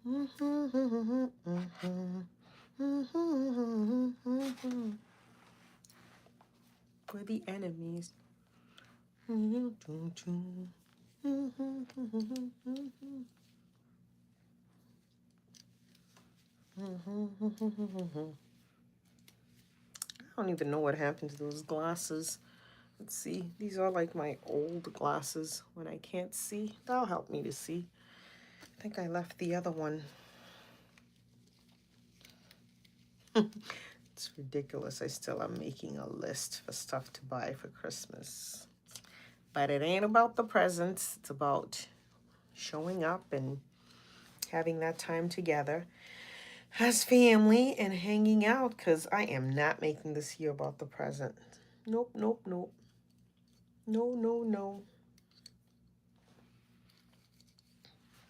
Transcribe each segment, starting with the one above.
We're the enemies. I don't even know what happened to those glasses. Let's see. These are like my old glasses when I can't see. That'll help me to see. I think I left the other one. It's ridiculous. I still am making a list for stuff to buy for Christmas. But it ain't about the presents. It's about showing up and having that time together as family and hanging out, because I am not making this year about the present. Nope, nope, nope. No, no, no.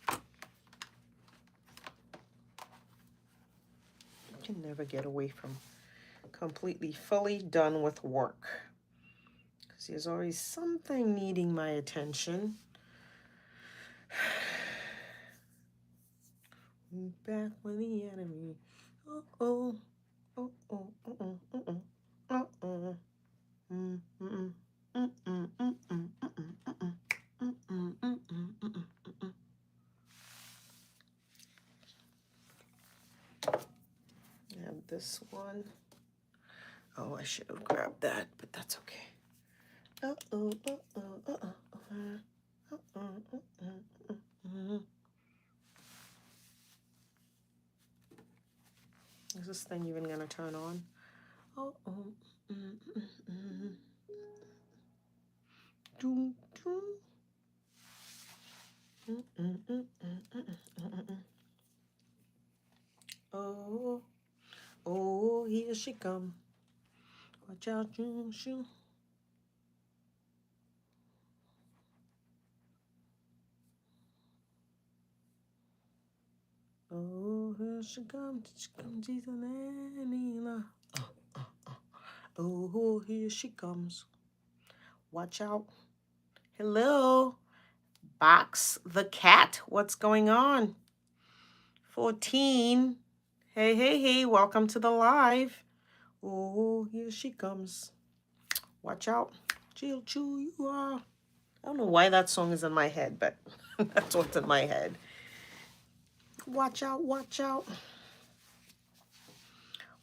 I can never get away from completely fully done with work, because there's always something needing my attention. Back with the enemy. Uh-oh. Uh-oh. Uh-oh. Uh-oh. Uh-oh. Mm-mm. Mm-mm. Mm-mm. Mm-mm. Mm-mm. Mm-mm. Mm-mm. Mm-mm. I have this one. Oh, I should have grabbed that, but that's okay. Uh-oh. Uh-oh. Uh-oh. Uh-oh. Uh-oh. Uh-oh. Is this thing even gonna turn on? Oh, oh, oh, here she come. Watch out, shoo. Oh, here she comes. She comes, she's an Anila. Oh, here she comes. Watch out. Hello, Box the cat. What's going on? 14. Hey, hey, hey. Welcome to the live. Oh, here she comes. Watch out. She'll chew you off. I don't know why that song is in my head, but that's what's in my head. Watch out, watch out.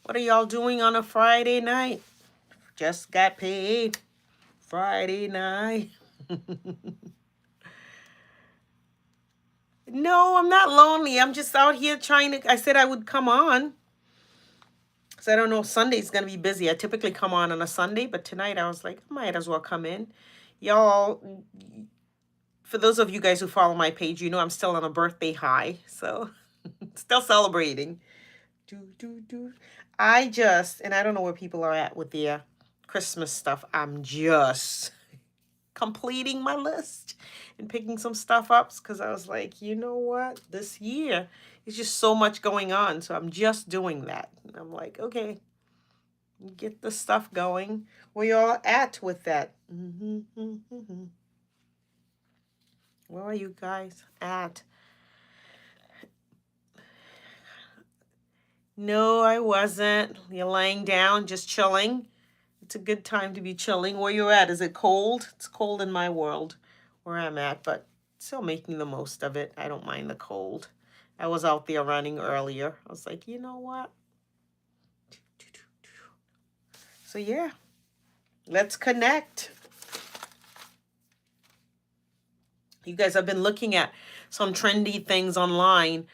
What are y'all doing on a Friday night? Just got paid. Friday night. No, I'm not lonely. I'm just out here trying to. I said I would come on. Because I don't know, Sunday's going to be busy. I typically come on a Sunday, but tonight I was like, I might as well come in. Y'all, for those of you guys who follow my page, you know I'm still on a birthday high. So, still celebrating. I just, and I don't know where people are at with their Christmas stuff. I'm just completing my list and picking some stuff up because I was like, you know what? This year is just so much going on. So I'm just doing that. And I'm like, okay, get the stuff going. Where y'all at with that? Where are you guys at? No, I wasn't. You're laying down, just chilling. It's a good time to be chilling. Where you at? Is it cold? It's cold in my world where I'm at, but still making the most of it. I don't mind the cold. I was out there running earlier. I was like, you know what? So yeah, let's connect. You guys have been looking at some trendy things online.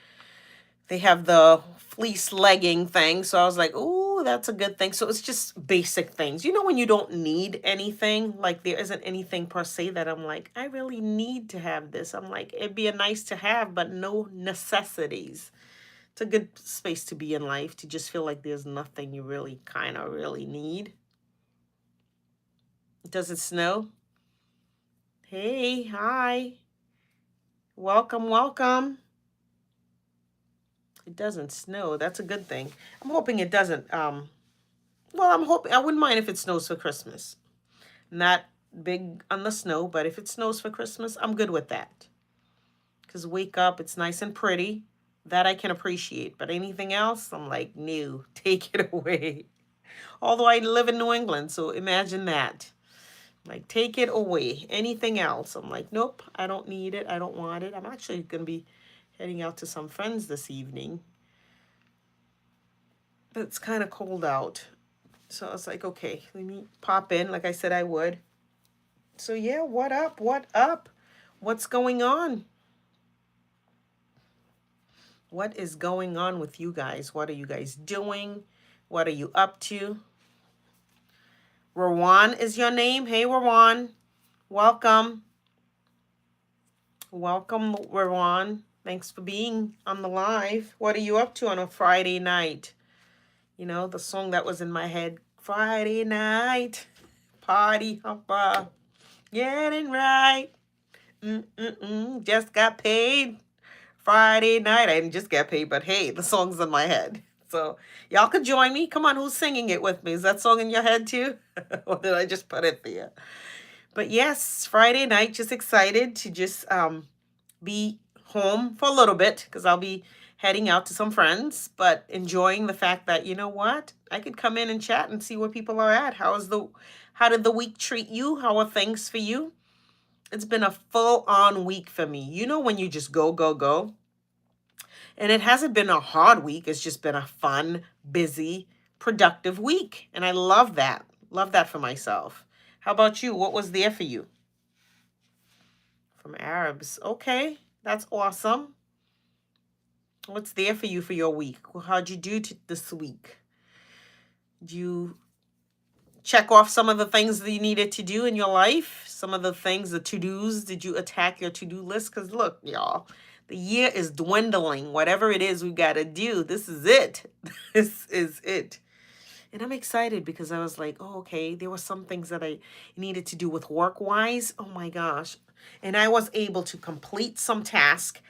They have the fleece legging thing. So I was like, ooh, that's a good thing. So it's just basic things. You know, when you don't need anything, like there isn't anything per se that I'm like, I really need to have this. I'm like, it'd be a nice to have, but no necessities. It's a good space to be in life, to just feel like there's nothing you really kind of really need. Does it snow? Hey, hi. Welcome, welcome. It doesn't snow. That's a good thing. I'm hoping it doesn't. Well, I'm hoping, I wouldn't mind if it snows for Christmas. Not big on the snow, but if it snows for Christmas, I'm good with that. Because wake up, it's nice and pretty. That I can appreciate. But anything else, I'm like, no, take it away. Although I live in New England, so imagine that. Like, take it away. Anything else? I'm like, nope, I don't need it. I don't want it. I'm actually going to be heading out to some friends this evening. But it's kind of cold out. So I was like, okay, let me pop in like I said I would. So yeah, what up? What up? What's going on? What is going on with you guys? What are you guys doing? What are you up to? Rowan is your name. Hey, Rowan. Welcome. Welcome, Rowan. Thanks for being on the live. What are you up to on a Friday night? You know, the song that was in my head. Friday night, party hopper, getting right. Just got paid. Friday night. I didn't just get paid, but hey, the song's in my head. So y'all could join me. Come on, who's singing it with me? Is that song in your head too? Or did I just put it there? But yes, Friday night, just excited to just be home for a little bit because I'll be heading out to some friends, but enjoying the fact that, you know what? I could come in and chat and see where people are at. How did the week treat you? How are things for you? It's been a full on week for me. You know when you just go, go, go? And it hasn't been a hard week. It's just been a fun, busy, productive week. And I love that. Love that for myself. How about you? What was there for you? From Arabs. Okay, that's awesome. What's there for you for your week? How'd you do this week? Did you check off some of the things that you needed to do in your life? Some of the things, the to-dos? Did you attack your to-do list? Because look, y'all, the year is dwindling. Whatever it is we got to do, this is it. This is it. And I'm excited because I was like, oh, okay, there were some things that I needed to do with work-wise. Oh my gosh. And I was able to complete some task,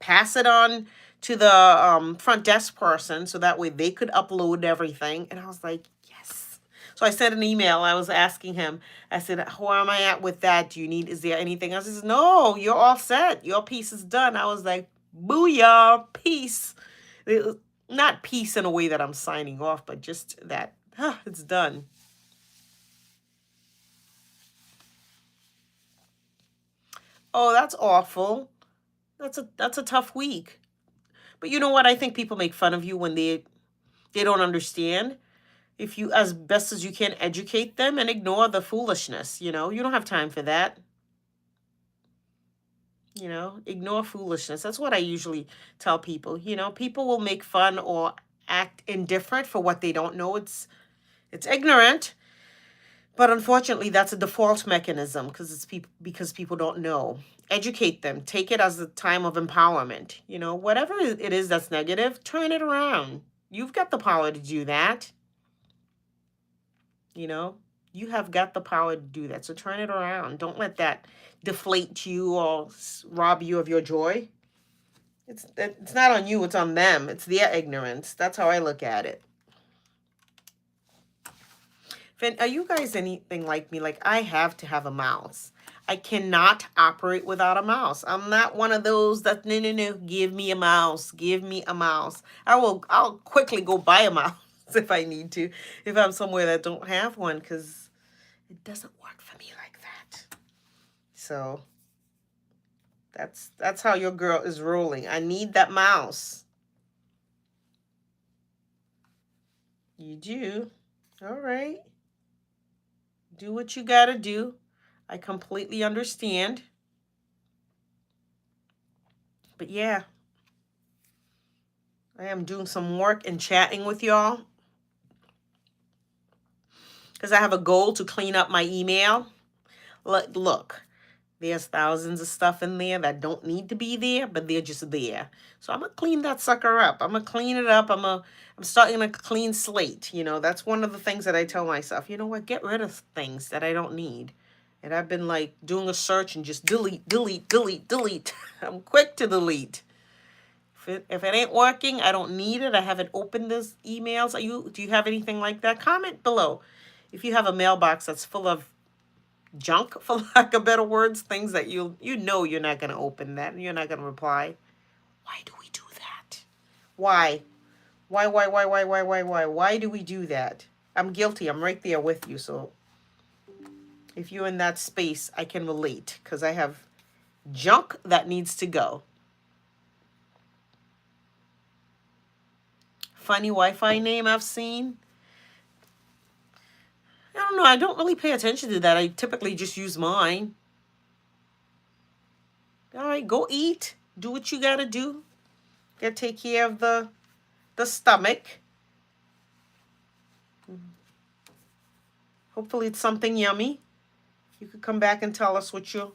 pass it on to the front desk person so that way they could upload everything. And I was like, yes. So I sent an email. I was asking him, I said, where am I at with that? Is there anything else? He says, no, you're all set. Your piece is done. I was like, booyah, peace. Not peace in a way that I'm signing off, but just that it's done. Oh, that's awful. That's a tough week. But you know what? I think people make fun of you when they don't understand. If you, as best as you can, educate them and ignore the foolishness, you don't have time for that. Ignore foolishness. That's what I usually tell people. People will make fun or act indifferent for what they don't know. It's ignorant, but unfortunately that's a default mechanism because people don't know. Educate them. Take it as a time of empowerment. Whatever it is that's negative, turn it around. You've got the power to do that. You have got the power to do that. So turn it around. Don't let that deflate you or rob you of your joy. It's not on you, it's on them. It's their ignorance. That's how I look at it. Are you guys anything like me? Like, I have to have a mouse. I cannot operate without a mouse. I'm not one of those that, no, give me a mouse. Give me a mouse. I'll quickly go buy a mouse if I need to, if I'm somewhere that don't have one, because it doesn't work for me like that. So that's how your girl is rolling. I need that mouse. You do? All right. Do what you gotta do. I completely understand. But yeah, I am doing some work and chatting with y'all because I have a goal to clean up my email. Look, there's thousands of stuff in there that don't need to be there, but they're just there. So I'm gonna clean that sucker up. I'm gonna clean it up. I'm starting a clean slate. That's one of the things that I tell myself. You know what? Get rid of things that I don't need. And I've been like doing a search and just delete, delete, delete, delete. I'm quick to delete. If it ain't working, I don't need it. I haven't opened those emails. Do you have anything like that? Comment below. If you have a mailbox that's full of junk, for lack of better words, things that you know you're not going to open that and you're not going to reply. Why do we do that? Why? Why? Why do we do that? I'm guilty. I'm right there with you. So if you're in that space, I can relate because I have junk that needs to go. Funny Wi-Fi name I've seen. I don't know. I don't really pay attention to that. I typically just use mine. All right, go eat. Do what you gotta do. Gotta take care of the stomach. Hopefully it's something yummy. You could come back and tell us what you're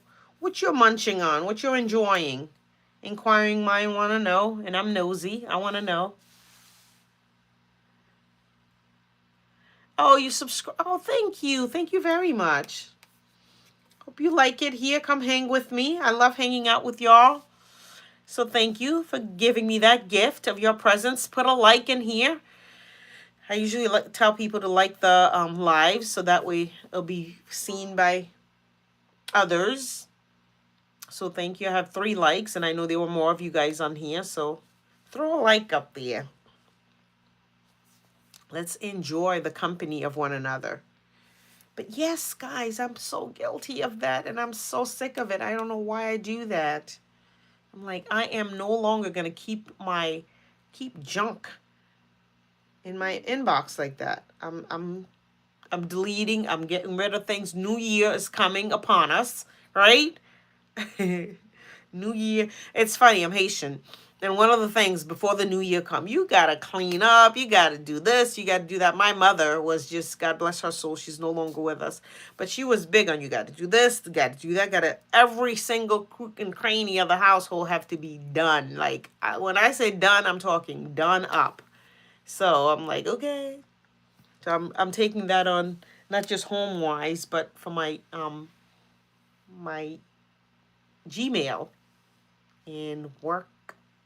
munching on, what you're enjoying. Inquiring mind want to know, and I'm nosy. I want to know. Oh, you subscribe. Oh, thank you. Thank you very much. Hope you like it here. Come hang with me. I love hanging out with y'all. So thank you for giving me that gift of your presence. Put a like in here. I usually tell people to like the lives so that way it'll be seen by others. So thank you. I have 3 likes, and I know there were more of you guys on here. So throw a like up there. Let's enjoy the company of one another. But yes, guys, I'm so guilty of that, and I'm so sick of it. I don't know why I do that. I'm like, I am no longer gonna keep junk in my inbox like that. I'm deleting. I'm getting rid of things. New Year is coming upon us, right? New Year. It's funny. I'm Haitian. And one of the things before the new year come, you got to clean up. You got to do this. You got to do that. My mother was just, God bless her soul, she's no longer with us. But she was big on you got to do this, you got to do that. Got to, every single crook and cranny of the household have to be done. Like, when I say done, I'm talking done up. So I'm like, okay. So I'm taking that on, not just home-wise, but for my Gmail and work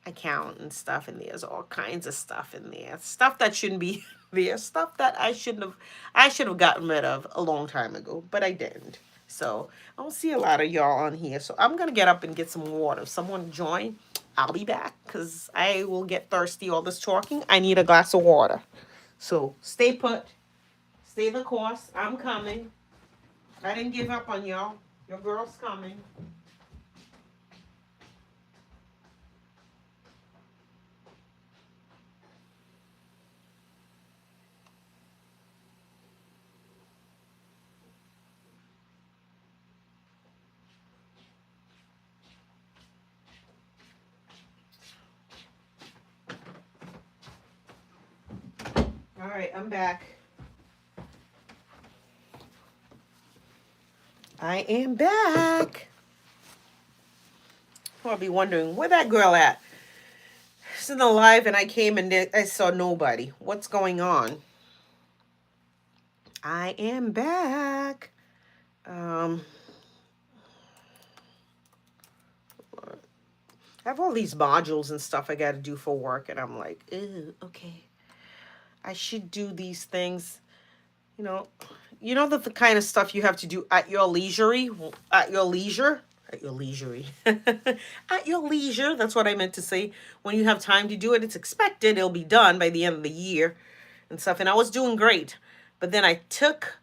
account and stuff, and there's all kinds of stuff in there, stuff that shouldn't be there, stuff that I should have gotten rid of a long time ago, but I didn't. So I don't see a lot of y'all on here, so I'm gonna get up and get some water. If someone join, I'll be back because I will get thirsty. All this talking, I need a glass of water. So stay put, stay the course. I'm coming. I didn't give up on y'all. Your girl's coming. All right, I'm back. I am back. Probably wondering where that girl at. She's in the live, and I came and I saw nobody. What's going on? I am back. I have all these modules and stuff I got to do for work, and I'm like, ew, okay. I should do these things. You know, the kind of stuff you have to do at your leisure, at your leisure, at your leisure, at your leisure. That's what I meant to say. When you have time to do it, it's expected it'll be done by the end of the year and stuff. And I was doing great, but then I took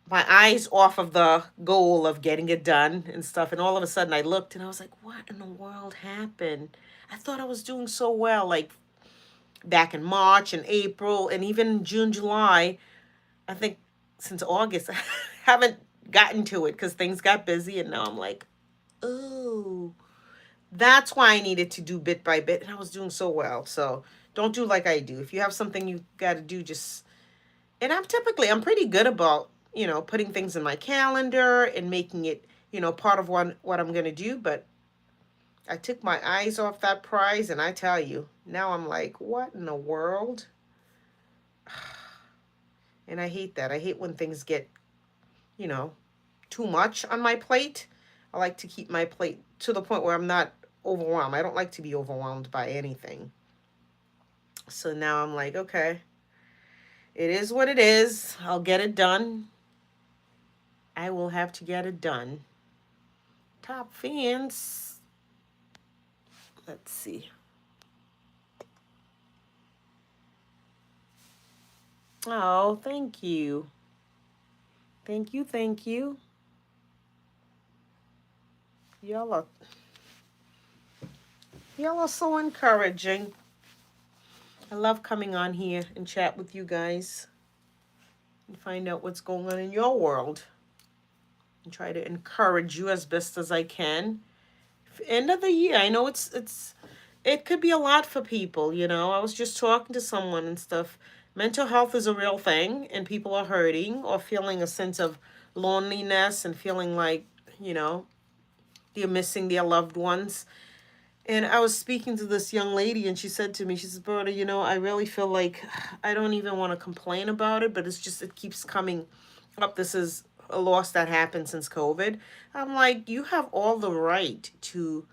my eyes off of the goal of getting it done and stuff. And all of a sudden I looked and I was like, what in the world happened? I thought I was doing so well, like back in March and April and even June, July. I think since August, I haven't gotten to it because things got busy. And now I'm like, oh, that's why I needed to do bit by bit. And I was doing so well. So don't do like I do. If you have something you got to do, just, and I'm pretty good about, putting things in my calendar and making it, part of what I'm going to do. But I took my eyes off that prize, and I tell you, now I'm like, what in the world? And I hate that. I hate when things get, you know, too much on my plate. I like to keep my plate to the point where I'm not overwhelmed. I don't like to be overwhelmed by anything. So now I'm like, okay, it is what it is. I'll get it done. I will have to get it done. Top fans. Let's see. Oh, thank you. Thank you, thank you. Y'all are y'all are so encouraging. I love coming on here and chat with you guys and find out what's going on in your world and try to encourage you as best as I can. End of the year, I know it could be a lot for people, you know. I was just talking to someone and stuff. Mental health is a real thing and people are hurting or feeling a sense of loneliness and feeling like, you know, they're missing their loved ones. And I was speaking to this young lady, and she said to me, she says, Berta, you know, I really feel like I don't even want to complain about it, but it's just, it keeps coming up. This is a loss that happened since COVID. I'm like, you have all the right to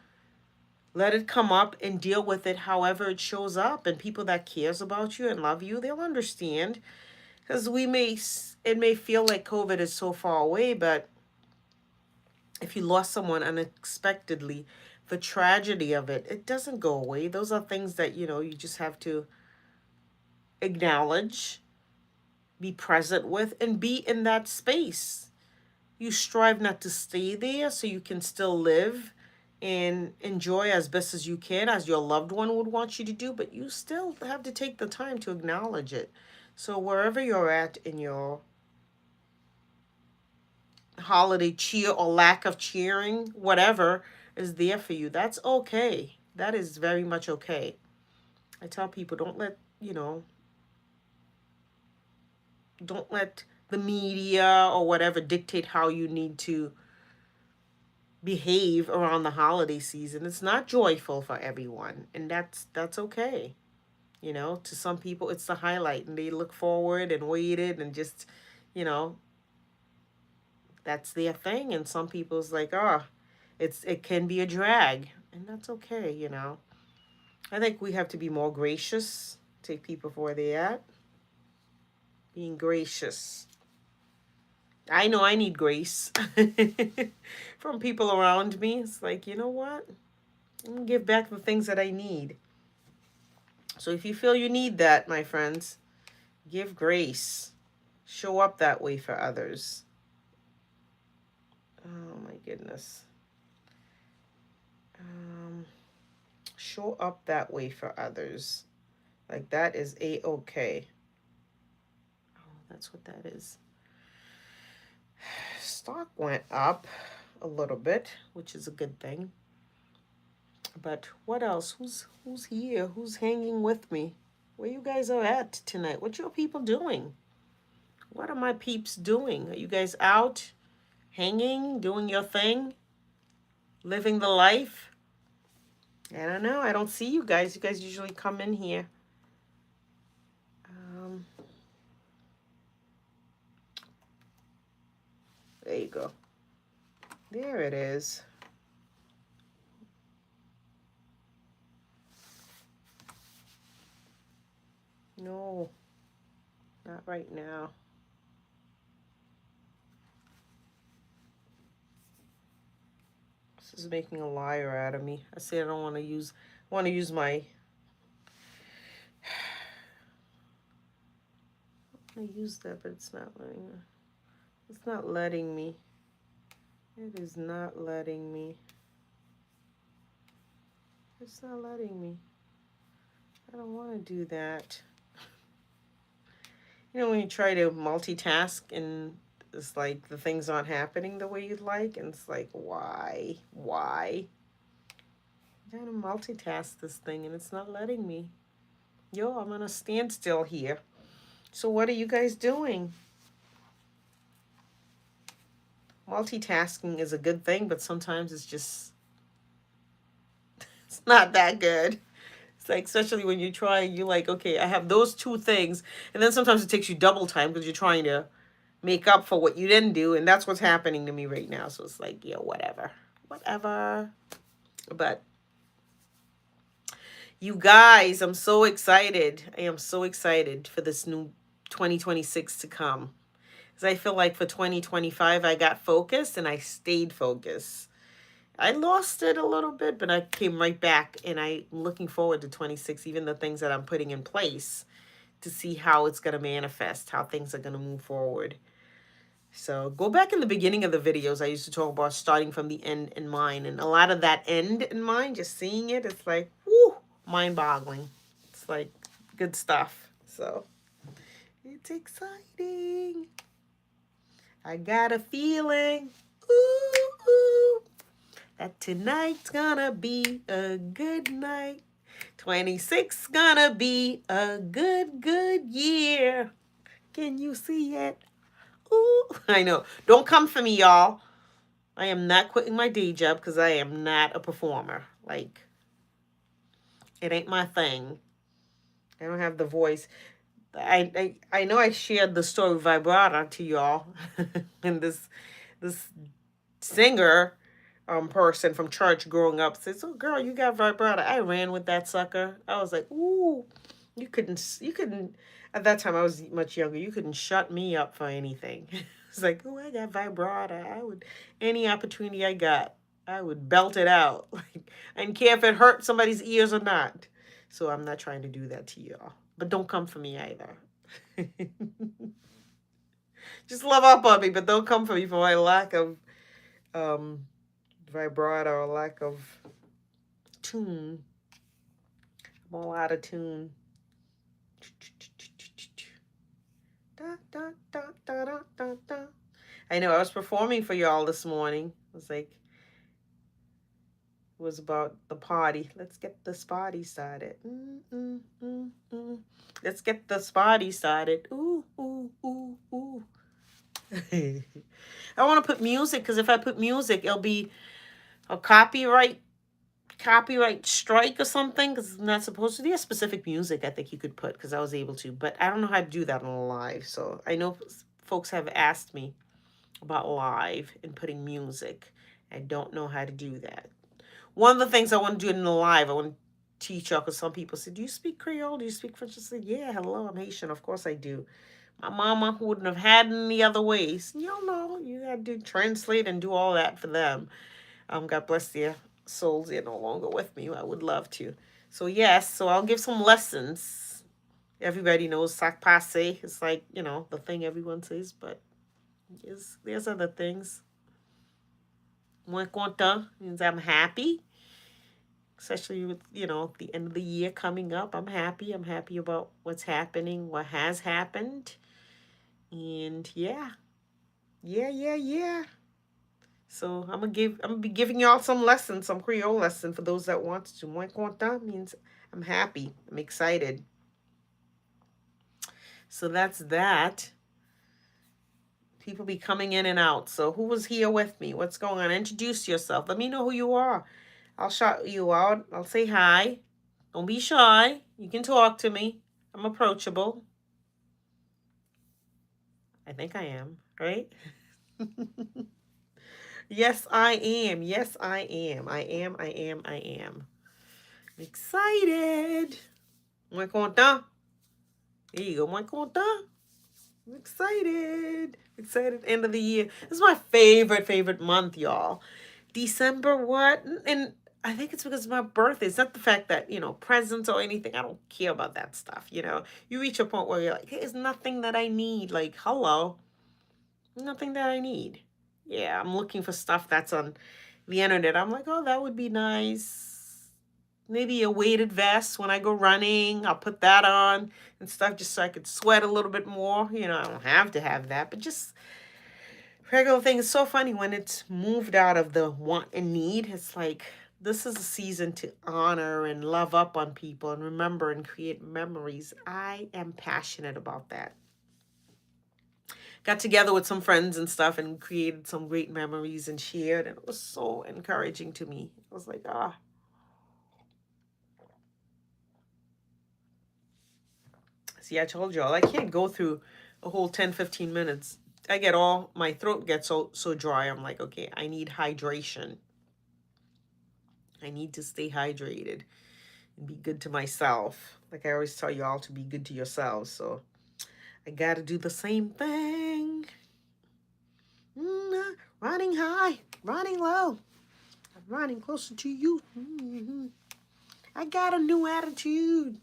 let it come up and deal with it however it shows up. And people that cares about you and love you, they'll understand. Because it may feel like COVID is so far away, but if you lost someone unexpectedly, the tragedy of it, it doesn't go away. Those are things that, you know, you just have to acknowledge, be present with, and be in that space. You strive not to stay there so you can still live and enjoy as best as you can, as your loved one would want you to do, but you still have to take the time to acknowledge it. So wherever you're at in your holiday cheer or lack of cheering, whatever is there for you, that's okay. That is very much okay. I tell people, don't let the media or whatever dictate how you need to behave around the holiday season. It's not joyful for everyone, and that's okay. You know, to some people it's the highlight and they look forward and waited and just, you know, that's their thing. And some people's like, oh, it can be a drag, and that's okay, you know. I think we have to be more gracious, take people for where they're at, being gracious. I know I need grace from people around me. It's like, you know what? I'm gonna give back the things that I need. So if you feel you need that, my friends, give grace. Show up that way for others. Oh my goodness. Um, Show up that way for others. Like that is a-okay. Oh, that's what that is. Stock went up a little bit, which is a good thing. But what else? Who's here? Who's hanging with me? Where you guys are at tonight? What your people doing? What are my peeps doing? Are you guys out, hanging, doing your thing, living the life? I don't know. I don't see you guys. You guys usually come in here. Um, there you go. There it is. No, not right now. This is making a liar out of me. I say I don't want to use my, I use that, but it's not letting me. It's not letting me. It is not letting me. It's not letting me. I don't want to do that. You know, when you try to multitask and it's like the things aren't happening the way you'd like, and it's like, why? Why? I'm trying to multitask this thing and it's not letting me. Yo, I'm on a standstill here. So, what are you guys doing? Multitasking is a good thing, but sometimes it's not that good. It's like, especially when you're trying, you're like, okay, I have those two things. And then sometimes it takes you double time because you're trying to make up for what you didn't do. And that's what's happening to me right now. So it's like, yeah, whatever. Whatever. But you guys, I'm so excited. I am so excited for this new 2026 to come. Because I feel like for 2025, I got focused and I stayed focused. I lost it a little bit, but I came right back and I'm looking forward to 26, even the things that I'm putting in place to see how it's going to manifest, how things are going to move forward. So go back in the beginning of the videos. I used to talk about starting from the end in mind. And a lot of that end in mind, just seeing it, it's like, whoo, mind-boggling. It's like good stuff. So it's exciting. I got a feeling, ooh, that tonight's gonna be a good night. 26 gonna be a good year. Can you see it? Ooh, I know. Don't come for me, y'all. I am not quitting my day job because I am not a performer. Like, it ain't my thing. I don't have the voice. I know I shared the story of vibrato to y'all, and this singer person from church growing up says, "Oh, girl, you got vibrato." I ran with that sucker. I was like, "Ooh, you couldn't." At that time, I was much younger. You couldn't shut me up for anything. It's like, "Oh, I got vibrato." I would, any opportunity I got, I would belt it out. Like, I didn't care if it hurt somebody's ears or not. So I'm not trying to do that to y'all. But don't come for me either. Just love up on me, but don't come for me for my lack of um, vibrato or lack of tune. I'm all out of tune. I know I was performing for y'all this morning. It was like, it was about the party. Let's get this party started. Let's get this party started. Ooh, ooh, ooh, ooh. I want to put music because if I put music, it'll be a copyright strike or something because it's not supposed to be a specific music I think you could put because I was able to, but I don't know how to do that on a live. So I know folks have asked me about live and putting music. I don't know how to do that. One of the things I want to do in the live, I want to teach y'all because some people said, "Do you speak Creole? Do you speak French?" I said, "Yeah, hello, I'm Haitian. Of course I do." My mama wouldn't have had any other ways. Y'all know you had to translate and do all that for them. God bless their souls. They're no longer with me. I would love to. So yes, so I'll give some lessons. Everybody knows sac passe. It's like, the thing everyone says, but there's other things. Moins content means I'm happy. Especially with, the end of the year coming up. I'm happy. I'm happy about what's happening, what has happened. And yeah. Yeah. So I'm gonna be giving y'all some lessons, some Creole lesson for those that want to. Moins content means I'm happy. I'm excited. So that's that. People be coming in and out. So who was here with me? What's going on? Introduce yourself. Let me know who you are. I'll shout you out. I'll say hi. Don't be shy. You can talk to me. I'm approachable. I think I am, right? Yes, I am. Yes, I am. I am. I'm excited. Moins content. There you go. Moins content. I'm excited. Excited. End of the year. This is my favorite month, y'all. December, what? And I think it's because it's my birthday. It's not the fact that, presents or anything. I don't care about that stuff, You reach a point where you're like, there's nothing that I need. Like, hello. Nothing that I need. Yeah, I'm looking for stuff that's on the internet. I'm like, oh, that would be nice. Maybe a weighted vest when I go running. I'll put that on and stuff just so I could sweat a little bit more. I don't have to have that, but just regular thing. It's so funny when it's moved out of the want and need. It's like this is a season to honor and love up on people and remember and create memories. I am passionate about that. Got together with some friends and stuff and created some great memories and shared, and it was so encouraging to me. I was like, See, I told y'all I can't go through a whole 10-15 minutes. My throat gets so dry. I'm like, okay, I need hydration. I need to stay hydrated and be good to myself. Like I always tell y'all to be good to yourselves. So I got to do the same thing. Running high, running low, running closer to you. I got a new attitude.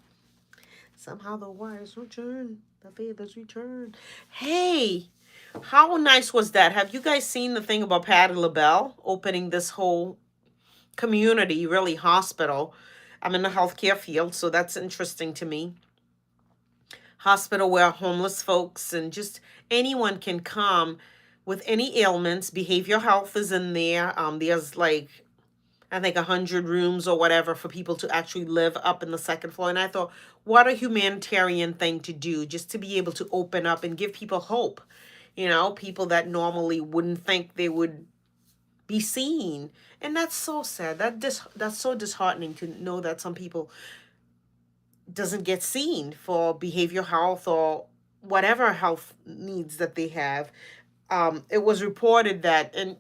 Somehow the wires return. The feathers return. Hey, how nice was that? Have you guys seen the thing about Patti LaBelle opening this whole community, really hospital? I'm in the healthcare field, so that's interesting to me. Hospital where homeless folks and just anyone can come with any ailments. Behavioral health is in there. There's like I think 100 rooms or whatever for people to actually live up in the second floor. And I thought, what a humanitarian thing to do, just to be able to open up and give people hope. People that normally wouldn't think they would be seen. And that's so sad. That's so disheartening to know that some people doesn't get seen for behavioral health or whatever health needs that they have. It was reported that, and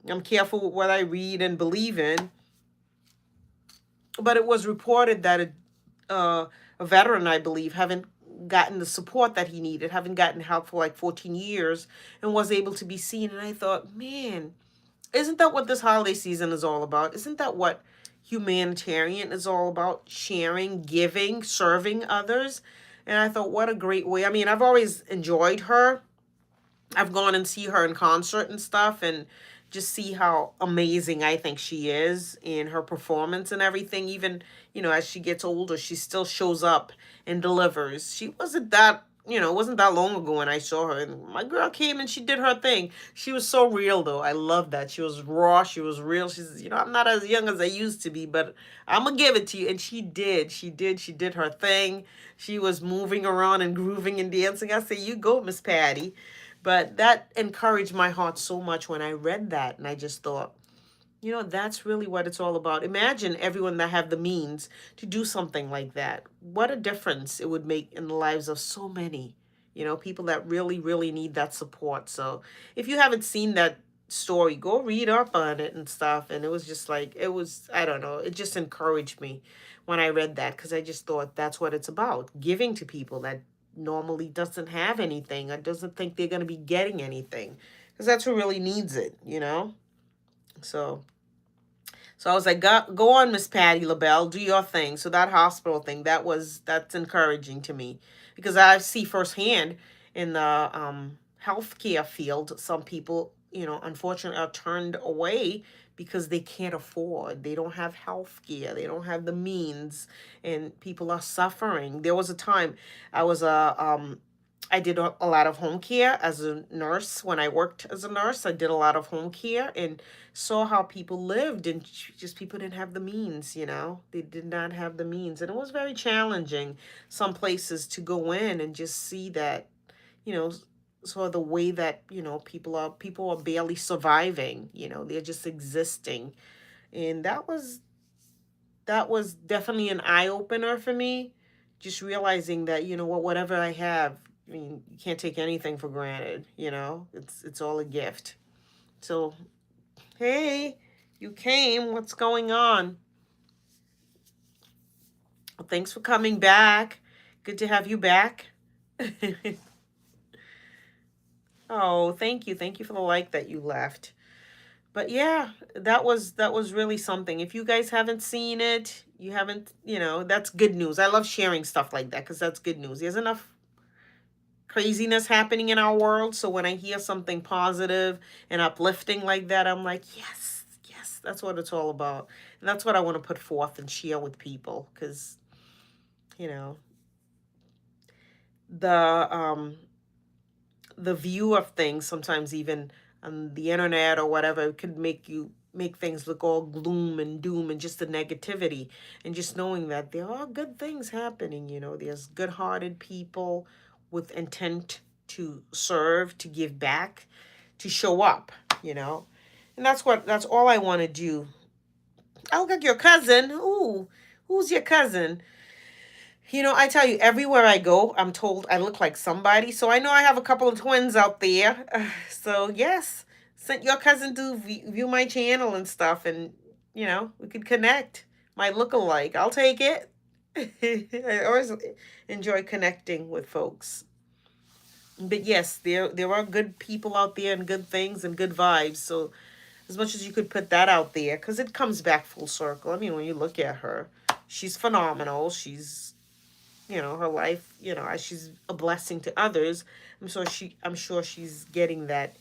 I'm careful with what I read and believe in, but it was reported that a veteran, I believe, haven't gotten the support that he needed, haven't gotten help for like 14 years, and was able to be seen. And I thought, man, isn't that what this holiday season is all about? Isn't that what humanitarian is all about? Sharing, giving, serving others. And I thought, what a great way. I mean, I've always enjoyed her. I've gone and see her in concert and stuff, and just see how amazing I think she is in her performance and everything. Even, as she gets older, she still shows up and delivers. She wasn't that, it wasn't that long ago when I saw her. And my girl came and she did her thing. She was so real, though. I love that. She was raw. She was real. She's, I'm not as young as I used to be, but I'm going to give it to you. And she did. She did her thing. She was moving around and grooving and dancing. I say, you go, Miss Patty. But that encouraged my heart so much when I read that. And I just thought, that's really what it's all about. Imagine everyone that have the means to do something like that. What a difference it would make in the lives of so many, people that really, really need that support. So if you haven't seen that story, go read up on it and stuff. And it was just like, I don't know, it just encouraged me when I read that, because I just thought that's what it's about, giving to people that normally doesn't have anything or doesn't think they're going to be getting anything, because that's who really needs it. So I was like, go on, Miss Patti LaBelle, do your thing. So that hospital thing, that's encouraging to me, because I see firsthand in the healthcare field, some people, unfortunately are turned away because they can't afford. They don't have health care. They don't have the means, and people are suffering. There was a time I was I did a lot of home care as a nurse. When I worked as a nurse, I did a lot of home care and saw how people lived, and just people didn't have the means. They did not have the means. And it was very challenging some places to go in and just see that, you know, sort of the way that, people are barely surviving, they're just existing. And that was definitely an eye opener for me, just realizing that, whatever I have, I mean, you can't take anything for granted. It's all a gift. So, hey, you came. What's going on? Well, thanks for coming back. Good to have you back. Oh, thank you. Thank you for the like that you left. But yeah, that was really something. If you guys haven't seen it, you haven't, that's good news. I love sharing stuff like that because that's good news. There's enough craziness happening in our world, so when I hear something positive and uplifting like that, I'm like, yes, yes, that's what it's all about. And that's what I want to put forth and share with people, because, you know, the the view of things sometimes, even on the internet or whatever, could make things look all gloom and doom and just the negativity. And just knowing that there are good things happening, there's good-hearted people with intent to serve, to give back, to show up. And that's all I want to do. I look like your cousin. Ooh, who's your cousin? I tell you, everywhere I go, I'm told I look like somebody. So I know I have a couple of twins out there. So yes, sent your cousin to view my channel and stuff, and we could connect. My look-alike, I'll take it. I always enjoy connecting with folks. But yes, there are good people out there and good things and good vibes. So as much as you could put that out there, because it comes back full circle. I mean, when you look at her, she's phenomenal. She's her life, as she's a blessing to others. I'm sure she's getting that,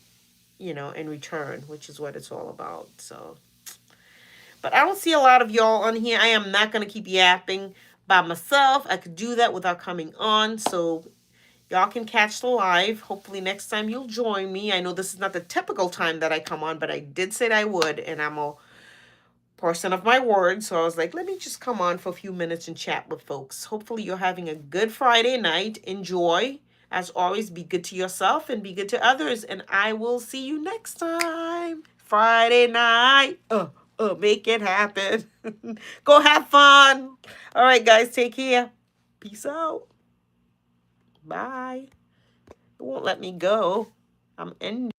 in return, which is what it's all about. So, but I don't see a lot of y'all on here. I am not gonna keep yapping by myself. I could do that without coming on. So y'all can catch the live. Hopefully next time you'll join me. I know this is not the typical time that I come on, but I did say that I would, and I'm a person of my word. So I was like, let me just come on for a few minutes and chat with folks. Hopefully you're having a good Friday night. Enjoy. As always, be good to yourself and be good to others. And I will see you next time. Friday night. Make it happen. Go have fun. All right, guys, take care. Peace out. Bye. It won't let me go. I'm ending.